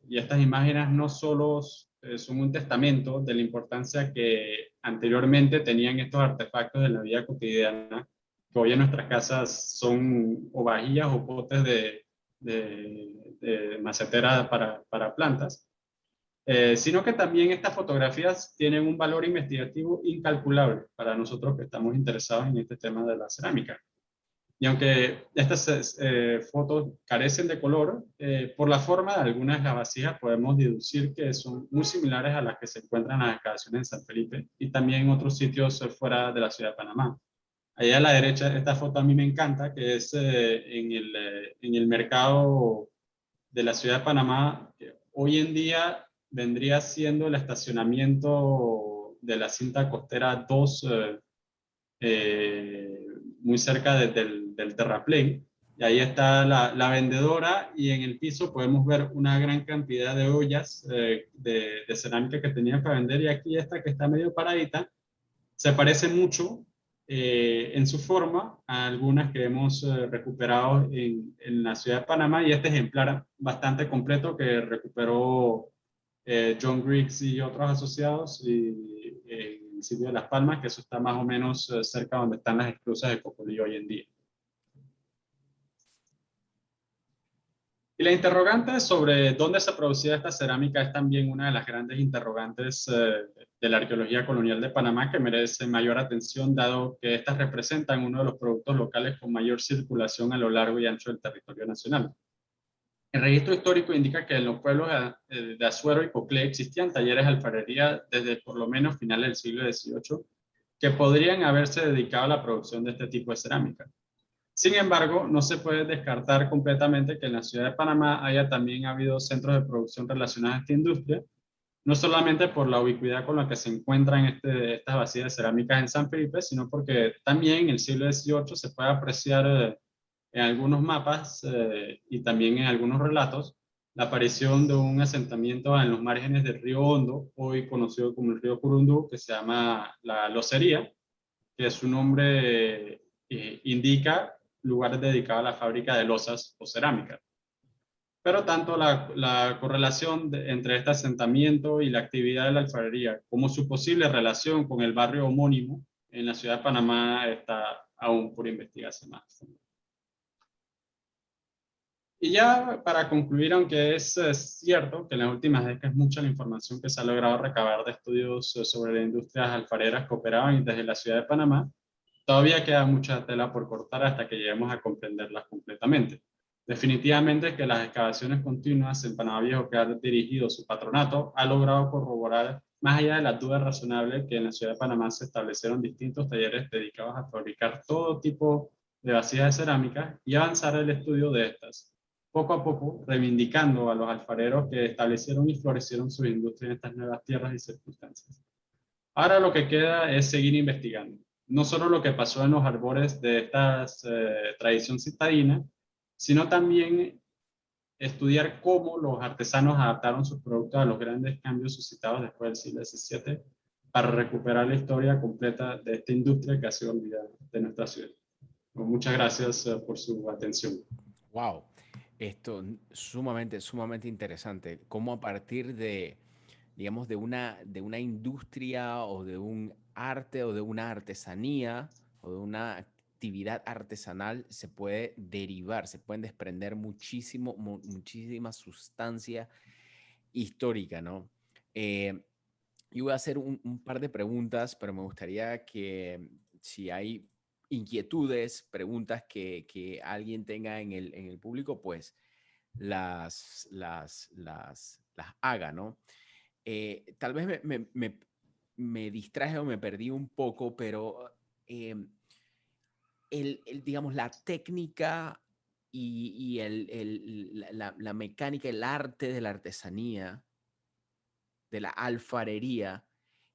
Y estas imágenes no solo son un testamento de la importancia que anteriormente tenían estos artefactos en la vida cotidiana, que hoy en nuestras casas son o vajillas o potes de macetera para plantas, sino que también estas fotografías tienen un valor investigativo incalculable para nosotros que estamos interesados en este tema de la cerámica. Y aunque estas fotos carecen de color, por la forma de algunas de las vasijas podemos deducir que son muy similares a las que se encuentran en las excavaciones en San Felipe y también en otros sitios fuera de la ciudad de Panamá. Allá a la derecha, esta foto a mí me encanta, que es en el mercado de la ciudad de Panamá, que hoy en día vendría siendo el estacionamiento de la cinta costera 2, muy cerca del terraplén. Y ahí está la vendedora y en el piso podemos ver una gran cantidad de ollas de cerámica que tenían para vender. Y aquí esta que está medio paradita se parece mucho en su forma a algunas que hemos recuperado en la ciudad de Panamá y este ejemplar bastante completo que recuperó John Griggs y otros asociados en el sitio de Las Palmas, que eso está más o menos cerca donde están las esclusas de Cocolí hoy en día. Y la interrogante sobre dónde se producía esta cerámica es también una de las grandes interrogantes de la arqueología colonial de Panamá que merece mayor atención, dado que estas representan uno de los productos locales con mayor circulación a lo largo y ancho del territorio nacional. El registro histórico indica que en los pueblos de Azuero y Coclé existían talleres de alfarería desde por lo menos finales del siglo XVIII que podrían haberse dedicado a la producción de este tipo de cerámica. Sin embargo, no se puede descartar completamente que en la ciudad de Panamá haya también habido centros de producción relacionados a esta industria, no solamente por la ubicuidad con la que se encuentran estas vasijas de cerámicas en San Felipe, sino porque también en el siglo XVIII se puede apreciar en algunos mapas y también en algunos relatos la aparición de un asentamiento en los márgenes del río Hondo, hoy conocido como el río Curundú, que se llama La Locería, que su nombre indica lugar dedicado a la fábrica de losas o cerámica. Pero tanto la correlación entre este asentamiento y la actividad de la alfarería como su posible relación con el barrio homónimo en la ciudad de Panamá está aún por investigarse más. Y ya para concluir, aunque es cierto que en las últimas décadas es mucha la información que se ha logrado recabar de estudios sobre las industrias alfareras que operaban desde la ciudad de Panamá, todavía queda mucha tela por cortar hasta que lleguemos a comprenderlas completamente. Definitivamente que las excavaciones continuas en Panamá Viejo que ha dirigido su patronato ha logrado corroborar, más allá de las dudas razonables, que en la ciudad de Panamá se establecieron distintos talleres dedicados a fabricar todo tipo de vasijas de cerámica y avanzar el estudio de estas, poco a poco reivindicando a los alfareros que establecieron y florecieron sus industrias en estas nuevas tierras y circunstancias. Ahora lo que queda es seguir investigando, no solo lo que pasó en los albores de esta tradición citadina, sino también estudiar cómo los artesanos adaptaron sus productos a los grandes cambios suscitados después del siglo XVII para recuperar la historia completa de esta industria que ha sido olvidada de nuestra ciudad. Bueno, muchas gracias por su atención. Wow, esto sumamente, sumamente interesante. Cómo a partir de, digamos, de una industria o de un arte o de una artesanía o de una actividad artesanal se puede derivar, se pueden desprender muchísima sustancia histórica, ¿no? Eh, yo voy a hacer un par de preguntas, pero me gustaría que si hay inquietudes, preguntas que alguien tenga en el público, pues las haga, ¿no? Tal vez me distraje o me perdí un poco, pero digamos, la técnica y la mecánica, el arte de la artesanía, de la alfarería,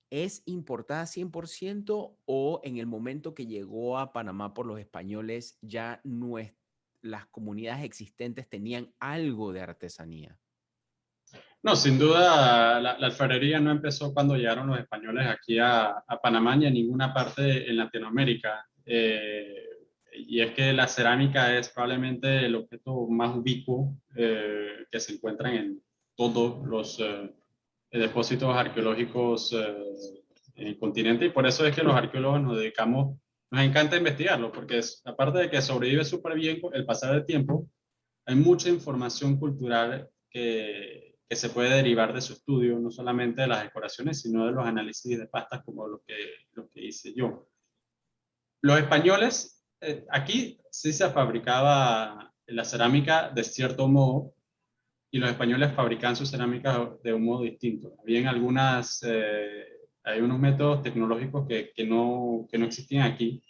¿es importada 100% o en el momento que llegó a Panamá por los españoles ya las comunidades existentes tenían algo de artesanía? No, sin duda la alfarería no empezó cuando llegaron los españoles aquí a Panamá ni a ninguna parte en Latinoamérica. Y es que la cerámica es probablemente el objeto más ubicuo que se encuentran en todos los depósitos arqueológicos en el continente, y por eso es que los arqueólogos nos dedicamos, nos encanta investigarlo, porque aparte de que sobrevive súper bien con el pasar del tiempo, hay mucha información cultural que se puede derivar de su estudio, no solamente de las decoraciones, sino de los análisis de pastas como lo que hice yo. Los españoles, aquí sí se fabricaba la cerámica de cierto modo, y los españoles fabricaban su cerámica de un modo distinto. Hay unos métodos tecnológicos que no existían aquí,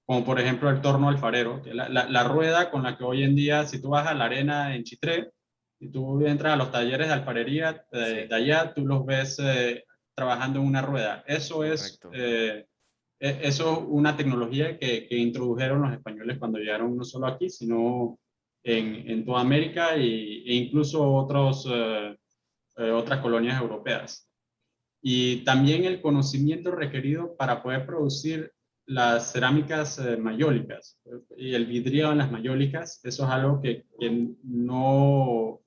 como por ejemplo el torno alfarero, que es la rueda con la que hoy en día, si tú vas a la arena en Chitré, y tú entras a los talleres de alfarería Sí, de allá, tú los ves trabajando en una rueda. correcto. Eso es una tecnología que introdujeron los españoles cuando llegaron no solo aquí, sino en toda América e incluso otras colonias europeas. Y también el conocimiento requerido para poder producir las cerámicas mayólicas y el vidrio en las mayólicas, eso es algo que no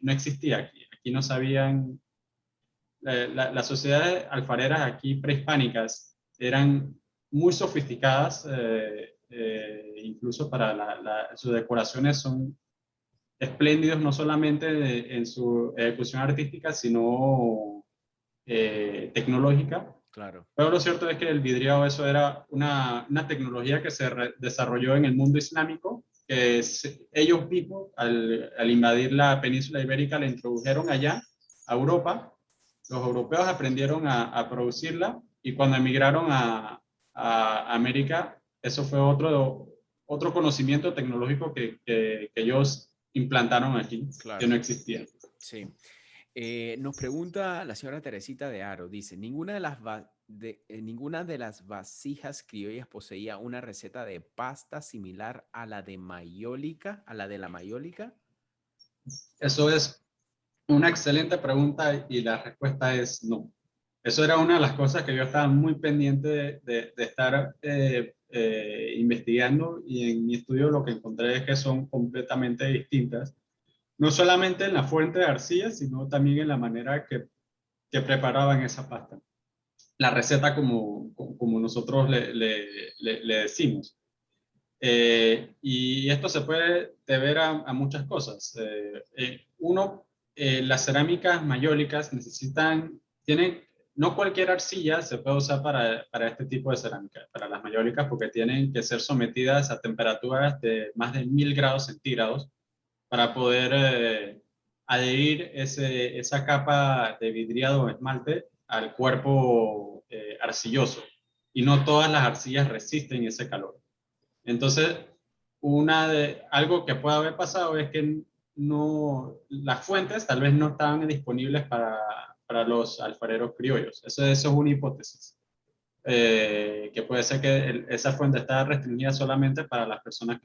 existía aquí. Aquí no sabían, las sociedades alfareras aquí prehispánicas eran muy sofisticadas, incluso para sus decoraciones son espléndidos no solamente en su ejecución artística, sino tecnológica. Claro, Pero lo cierto es que el vidriado, eso era una tecnología que desarrolló en el mundo islámico, que ellos mismos, al invadir la península ibérica, la introdujeron allá a Europa. Los europeos aprendieron a producirla, y cuando emigraron a América, eso fue otro conocimiento tecnológico que ellos implantaron aquí, que no claro. existía. Sí. Nos pregunta la señora Teresita de Aro, dice, ninguna de las vasijas criollas poseía una receta de pasta similar a la de mayólica, a la de la mayólica. Eso es una excelente pregunta, y la respuesta es no. Eso era una de las cosas que yo estaba muy pendiente de estar investigando, y en mi estudio lo que encontré es que son completamente distintas, no solamente en la fuente de arcilla, sino también en la manera que preparaban esa pasta. La receta como nosotros le decimos. Y esto se puede deber a muchas cosas. Las cerámicas mayólicas no cualquier arcilla se puede usar para este tipo de cerámica, para las mayólicas, porque tienen que ser sometidas a temperaturas de más de 1000 grados centígrados para poder adherir esa capa de vidriado o esmalte al cuerpo arcilloso. Y no todas las arcillas resisten ese calor. Entonces, algo que puede haber pasado es que las fuentes tal vez no estaban disponibles para los alfareros criollos. Eso es una hipótesis. Que puede ser que esa fuente está restringida solamente para las personas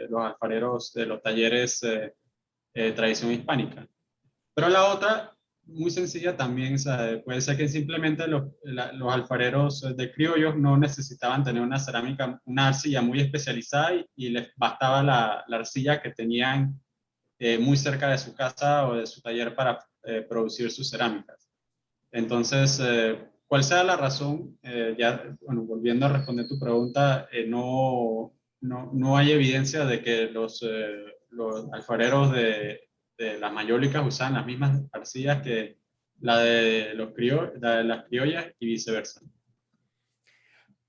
los alfareros de los talleres tradición hispánica. Pero la otra, muy sencilla también, o sea, puede ser que simplemente los alfareros de criollos no necesitaban tener una cerámica, una arcilla muy especializada, y les bastaba la arcilla que tenían muy cerca de su casa o de su taller para producir sus cerámicas. Entonces, cuál sea la razón, bueno, volviendo a responder tu pregunta, no hay evidencia de que los alfareros de las mayólicas usaban las mismas arcillas que la de las criollas, y viceversa.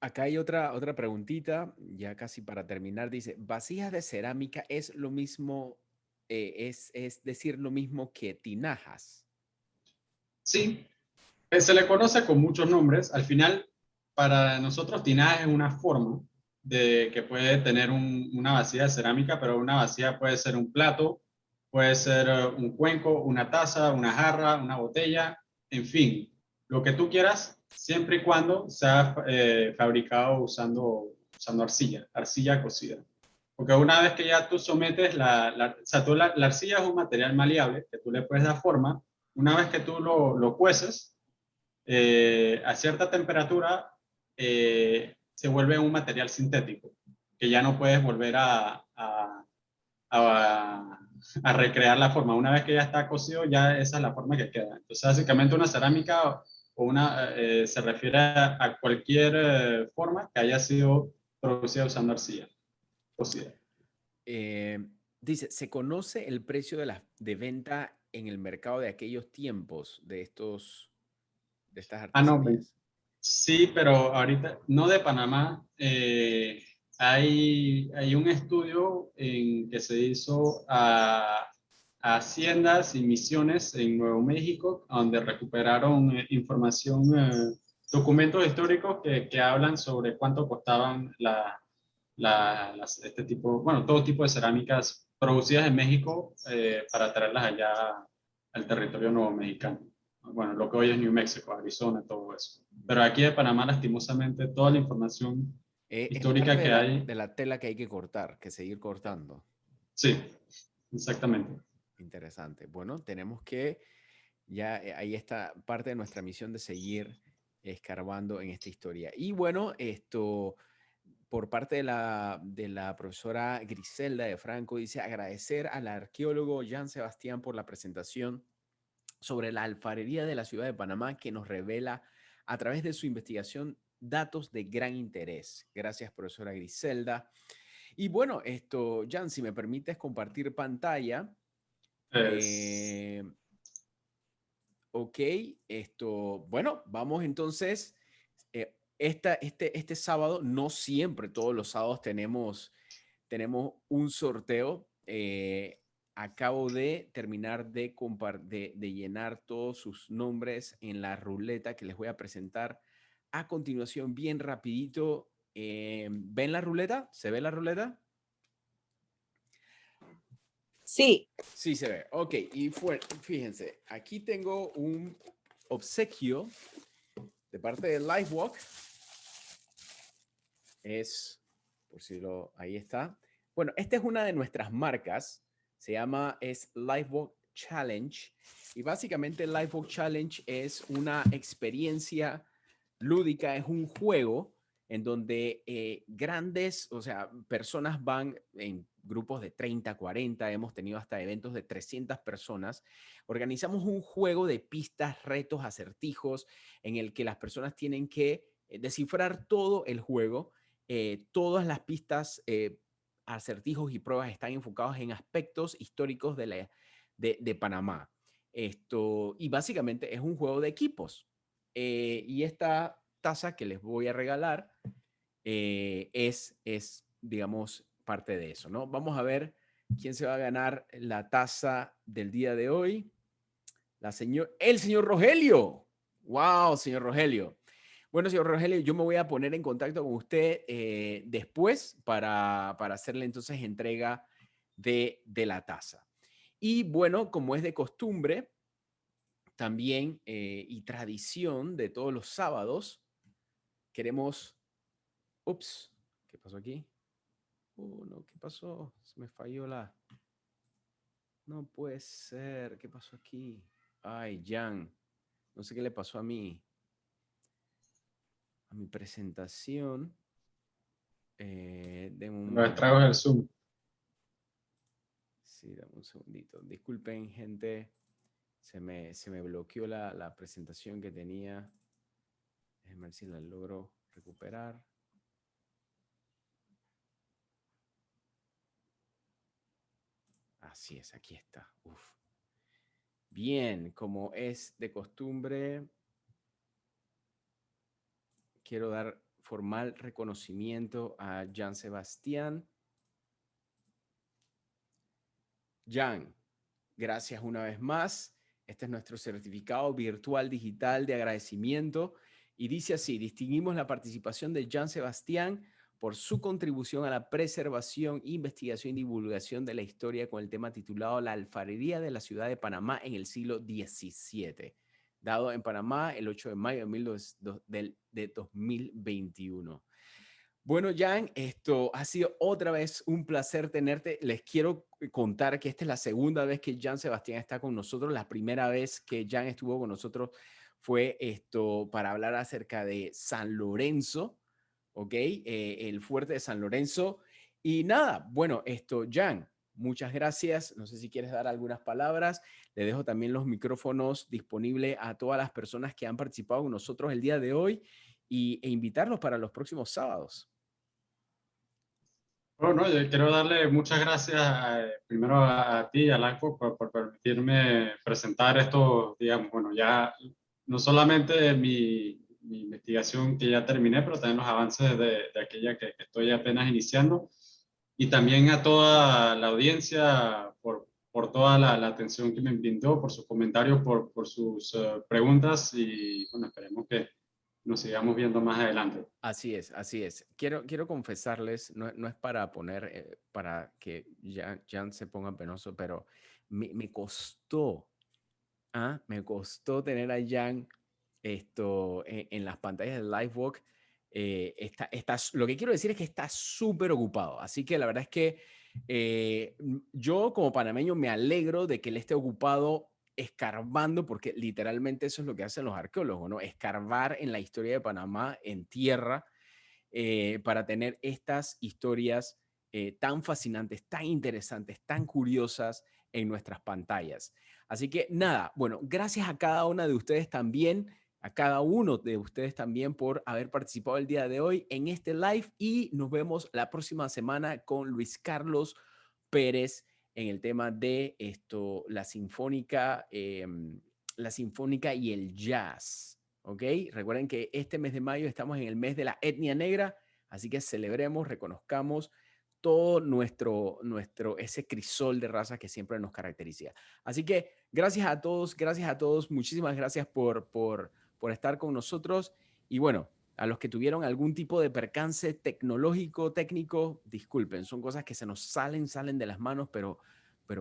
Acá hay otra preguntita, ya casi para terminar. Dice, ¿vasijas de cerámica es lo mismo, es decir, lo mismo que tinajas? Sí, se le conoce con muchos nombres. Al final, para nosotros, tinaja es una forma de que puede tener una vasija de cerámica, pero una vasija puede ser un plato, puede ser un cuenco, una taza, una jarra, una botella, en fin, lo que tú quieras, siempre y cuando sea fabricado usando arcilla, arcilla cocida. Porque una vez que ya tú sometes o sea, la arcilla es un material maleable que tú le puedes dar forma. Una vez que tú lo cueces, a cierta temperatura se vuelve un material sintético, que ya no puedes volver a, a recrear la forma. Una vez que ya está cocido, ya esa es la forma que queda. Entonces, básicamente una cerámica se refiere a cualquier forma que haya sido producida usando arcilla cocida. Eh, Dice, ¿se conoce el precio de venta en el mercado de aquellos tiempos de estas Ah, no, artesanías? sí, pero ahorita, no de Panamá. Hay un estudio que se hizo a haciendas y misiones en Nuevo México, donde recuperaron información, documentos históricos que hablan sobre cuánto costaban este tipo, bueno, todo tipo de cerámicas producidas en México para traerlas allá al territorio nuevo mexicano. Bueno, lo que hoy es New Mexico, Arizona, todo eso. Pero aquí de Panamá, lastimosamente, toda la información Es histórica parte que hay, de la tela que hay que cortar, que seguir cortando. sí, exactamente. Interesante. Bueno, tenemos que, ya ahí está parte de nuestra misión de seguir escarbando en esta historia. Y bueno, esto por parte de la profesora Griselda de Franco, dice agradecer al arqueólogo Jean Sebastián por la presentación sobre la alfarería de la ciudad de Panamá que nos revela a través de su investigación datos de gran interés. Gracias, profesora Griselda. Y bueno, esto, Jan, si me permites compartir pantalla. Es, eh, ok, esto, bueno, vamos entonces. Este sábado, no siempre, todos los sábados tenemos un sorteo. Acabo de terminar de llenar todos sus nombres en la ruleta que les voy a presentar a continuación, bien rapidito. ¿Ven la ruleta? ¿Se ve la ruleta? Sí. Sí, se ve. Ok, y fíjense, aquí tengo un obsequio de parte de Livewalk. Por si ahí está. Bueno, esta es una de nuestras marcas. Es Livewalk Challenge. Y básicamente Livewalk Challenge es una experiencia lúdica, es un juego en donde grandes, o sea, personas van en grupos de 30, 40, hemos tenido hasta eventos de 300 personas. Organizamos un juego de pistas, retos, acertijos, en el que las personas tienen que descifrar todo el juego. Todas las pistas, acertijos y pruebas están enfocados en aspectos históricos de Panamá. Y básicamente es un juego de equipos. Y esta taza que les voy a regalar digamos, parte de eso, ¿no? Vamos a ver quién se va a ganar la taza del día de hoy. El señor Rogelio. ¡Wow, señor Rogelio! Bueno, señor Rogelio, yo me voy a poner en contacto con usted después para hacerle entonces entrega de la taza. Y bueno, como es de costumbre, también y tradición de todos los sábados, queremos... Ups, ¿qué pasó aquí? No, ¿qué pasó? Se me falló la... No puede ser, ¿qué pasó aquí? Ay, Jan, no sé qué le pasó a mi presentación. Deme un los estragos momento. del Zoom. Sí, dame un segundito. Disculpen, gente. Se me bloqueó la presentación que tenía. Déjenme ver si la logro recuperar. Así es, aquí está. Uf. Bien, como es de costumbre, quiero dar formal reconocimiento a Jan Sebastián. Jan, gracias una vez más. Este es nuestro certificado virtual digital de agradecimiento y dice así: distinguimos la participación de Jan Sebastián por su contribución a la preservación, investigación y divulgación de la historia con el tema titulado La alfarería de la ciudad de Panamá en el siglo XVII, dado en Panamá el 8 de mayo de 2021. Bueno, Jan, esto ha sido otra vez un placer tenerte. Les quiero contar que esta es la segunda vez que Jan Sebastián está con nosotros. La primera vez que Jan estuvo con nosotros fue para hablar acerca de San Lorenzo, ¿ok? El fuerte de San Lorenzo. Y nada, bueno, Jan, muchas gracias. No sé si quieres dar algunas palabras. Le dejo también los micrófonos disponibles a todas las personas que han participado con nosotros el día de hoy e invitarlos para los próximos sábados. Bueno, yo quiero darle muchas gracias primero a ti, a LifeWorks, por permitirme presentar esto, digamos, bueno, ya no solamente mi investigación que ya terminé, pero también los avances de aquella que estoy apenas iniciando, y también a toda la audiencia por toda la atención que me brindó, por sus comentarios, por sus preguntas, y bueno, esperemos que nos sigamos viendo más adelante. Así es, así es. Quiero confesarles, no es para poner, para que Jan se ponga penoso, pero me costó, me costó tener a Jan en las pantallas de LiveWalk. Lo que quiero decir es que está súper ocupado. Así que la verdad es que yo como panameño me alegro de que él esté ocupado escarbando, porque literalmente eso es lo que hacen los arqueólogos, ¿no? Escarbar en la historia de Panamá en tierra para tener estas historias tan fascinantes, tan interesantes, tan curiosas en nuestras pantallas. Así que nada, bueno, gracias a cada una de ustedes también, a cada uno de ustedes también por haber participado el día de hoy en este live y nos vemos la próxima semana con Luis Carlos Pérez en el tema de la sinfónica y el jazz. ¿Ok? Recuerden que este mes de mayo estamos en el mes de la etnia negra, así que celebremos, reconozcamos todo ese crisol de razas que siempre nos caracteriza. Así que gracias a todos, muchísimas gracias por estar con nosotros y bueno, a los que tuvieron algún tipo de percance tecnológico, técnico, disculpen, son cosas que se nos salen de las manos, pero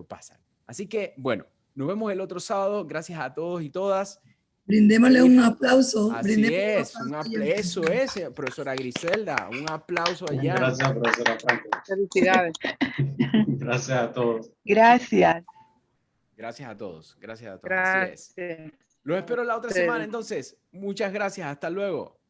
pasan. Así que, bueno, nos vemos el otro sábado. Gracias a todos y todas. Brindémosle un aplauso. Así es, eso es, profesora Griselda, un aplauso allá. Gracias, profesora Franco. Felicidades. Gracias a todos. Gracias. Gracias a todos, Gracias. así es. Los espero la otra semana entonces. Muchas gracias, hasta luego.